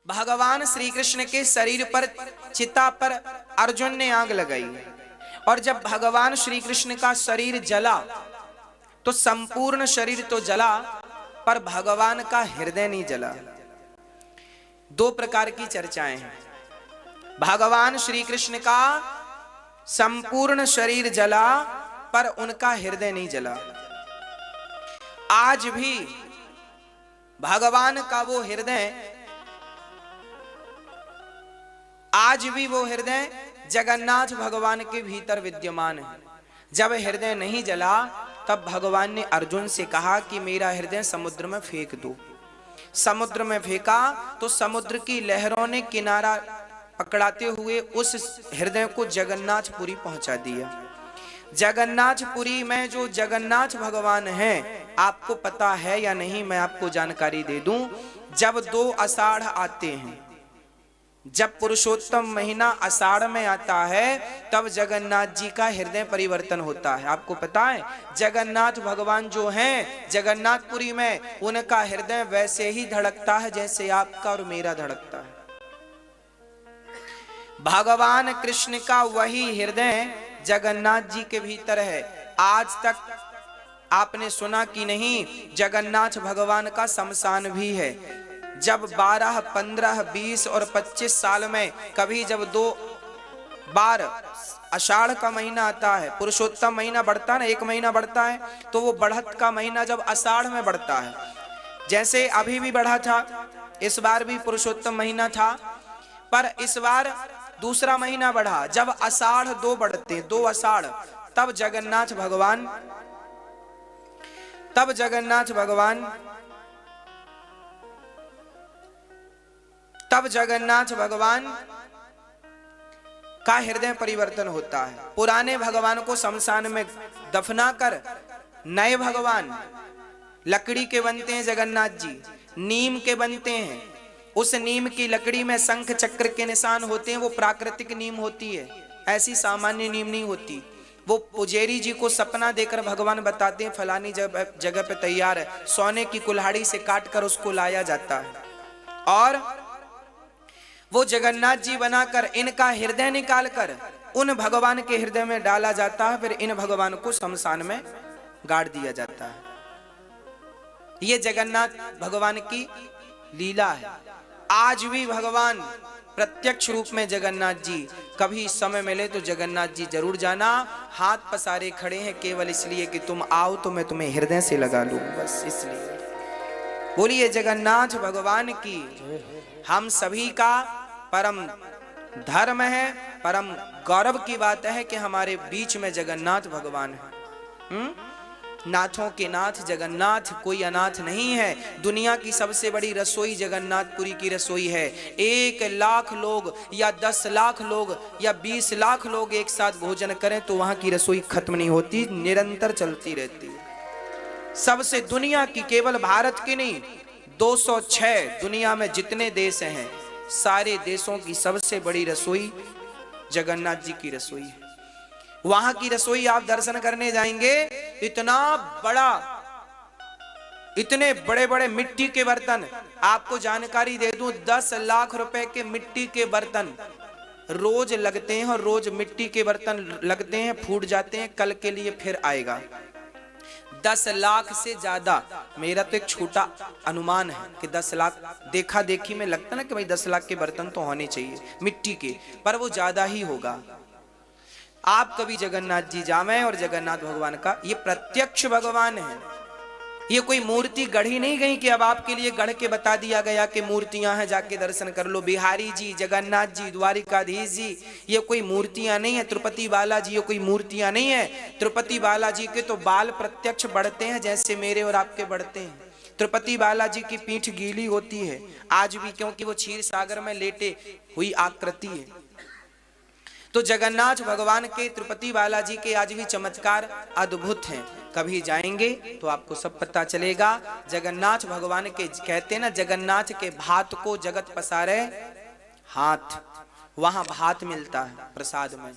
भगवान श्री कृष्ण के शरीर पर, चिता पर अर्जुन ने आग लगाई, और जब भगवान श्री कृष्ण का शरीर जला तो संपूर्ण शरीर तो जला पर भगवान का हृदय नहीं जला। दो प्रकार की चर्चाएं हैं। भगवान श्री कृष्ण का संपूर्ण शरीर जला पर उनका हृदय नहीं जला। आज भी भगवान का वो हृदय, आज भी वो हृदय जगन्नाथ भगवान के भीतर विद्यमान है। जब हृदय नहीं जला तब भगवान ने अर्जुन से कहा कि मेरा हृदय समुद्र में फेंक दो। समुद्र में फेंका तो समुद्र की लहरों ने किनारा पकड़ाते हुए उस हृदय को जगन्नाथपुरी पहुंचा दिया। जगन्नाथपुरी में जो जगन्नाथ भगवान हैं, आपको पता है या नहीं, मैं आपको जानकारी दे दूं। जब 2 आषाढ़ आते हैं, जब पुरुषोत्तम महीना आषाढ़ में आता है, तब जगन्नाथ जी का हृदय परिवर्तन होता है। आपको पता है, जगन्नाथ भगवान जो हैं जगन्नाथपुरी में, उनका हृदय वैसे ही धड़कता है जैसे आपका और मेरा धड़कता है। भगवान कृष्ण का वही हृदय जगन्नाथ जी के भीतर है। आज तक आपने सुना कि नहीं, जगन्नाथ भगवान का शमशान भी है। जब 12, 15, 20 और 25 साल में कभी जब 2 बार आषाढ़ का महीना आता है, पुरुषोत्तम महीना बढ़ता है ना, 1 महीना बढ़ता है, तो वो बढ़त का महीना जब आषाढ़ में बढ़ता है, जैसे अभी भी बढ़ा था, इस बार भी पुरुषोत्तम महीना था, पर इस बार दूसरा महीना बढ़ा। जब आषाढ़ 2 बढ़ते, 2 आषाढ़, तब जगन्नाथ भगवान का हृदय परिवर्तन होता है। पुराने भगवान को शमशान में दफना कर नए भगवान लकड़ी के बनते हैं। जगन्नाथ जी नीम के बनते हैं। उस नीम की लकड़ी में शंख चक्र के निशान होते हैं। वो प्राकृतिक नीम होती है, ऐसी सामान्य नीम नहीं होती। वो पुजेरी जी को सपना देकर भगवान बताते हैं फलानी जगह पे तैयार है, सोने की कुल्हाड़ी से काट कर उसको लाया जाता है, और वो जगन्नाथ जी बनाकर इनका हृदय निकालकर उन भगवान के हृदय में डाला जाता है। फिर इन भगवान को शमशान में गाड़ दिया जाता है। ये जगन्नाथ भगवान की लीला है। आज भी भगवान प्रत्यक्ष रूप में जगन्नाथ जी, कभी समय मिले तो जगन्नाथ जी जरूर जाना। हाथ पसारे खड़े हैं केवल इसलिए कि तुम आओ तो मैं तुम्हें हृदय से लगा लूं, बस इसलिए। बोलिए जगन्नाथ भगवान की। हम सभी का परम धर्म है, परम गौरव की बात है कि हमारे बीच में जगन्नाथ भगवान है। नाथों के नाथ जगन्नाथ, कोई अनाथ नहीं है। दुनिया की सबसे बड़ी रसोई जगन्नाथपुरी की रसोई है। 1 लाख लोग या 10 लाख लोग या 20 लाख लोग एक साथ भोजन करें तो वहां की रसोई खत्म नहीं होती, निरंतर चलती रहती है। सबसे दुनिया की, केवल भारत की नहीं, 206 दुनिया में जितने देश हैं, सारे देशों की सबसे बड़ी रसोई जगन्नाथ जी की रसोई है। वहां की रसोई आप दर्शन करने जाएंगे, इतना बड़ा, इतने बड़े बड़े मिट्टी के बर्तन। आपको जानकारी दे दूं, 10 लाख रुपए के मिट्टी के बर्तन रोज लगते हैं, और रोज मिट्टी के बर्तन लगते हैं, फूट जाते हैं, कल के लिए फिर आएगा। 10 लाख से ज्यादा, मेरा तो एक छोटा अनुमान है कि 10 लाख देखा देखी में लगता ना कि भाई 10 लाख के बर्तन तो होने चाहिए मिट्टी के, पर वो ज्यादा ही होगा। आप कभी जगन्नाथ जी जावें और जगन्नाथ भगवान का, ये प्रत्यक्ष भगवान है। ये कोई मूर्ति गढ़ी नहीं गई कि अब आपके लिए गढ़ के बता दिया गया कि मूर्तियां हैं, जाके दर्शन कर लो। बिहारी जी, जगन्नाथ जी, द्वारिकाधीश जी, ये कोई मूर्तियां नहीं है। तिरुपति बालाजी ये कोई मूर्तियां नहीं है। तिरुपति बालाजी के तो बाल प्रत्यक्ष बढ़ते हैं जैसे मेरे और आपके बढ़ते हैं। तिरुपति बालाजी की पीठ गीली होती है आज भी, क्योंकि वो क्षीर सागर में लेटे हुई आकृति है। तो जगन्नाथ भगवान के, तिरुपति बालाजी के आज भी चमत्कार अद्भुत हैं। कभी जाएंगे तो आपको सब पता चलेगा। जगन्नाथ भगवान के, कहते हैं ना, जगन्नाथ के भात को जगत पसारे हाथ, वहां भात मिलता है प्रसाद में।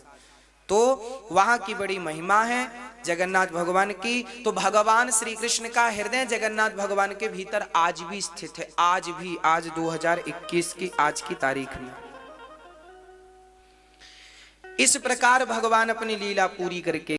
तो वहां की बड़ी महिमा है जगन्नाथ भगवान की। तो भगवान श्री कृष्ण का हृदय जगन्नाथ भगवान के भीतर आज भी स्थित है, आज भी, आज 2021 की आज की तारीख में। इस प्रकार भगवान अपनी लीला पूरी करके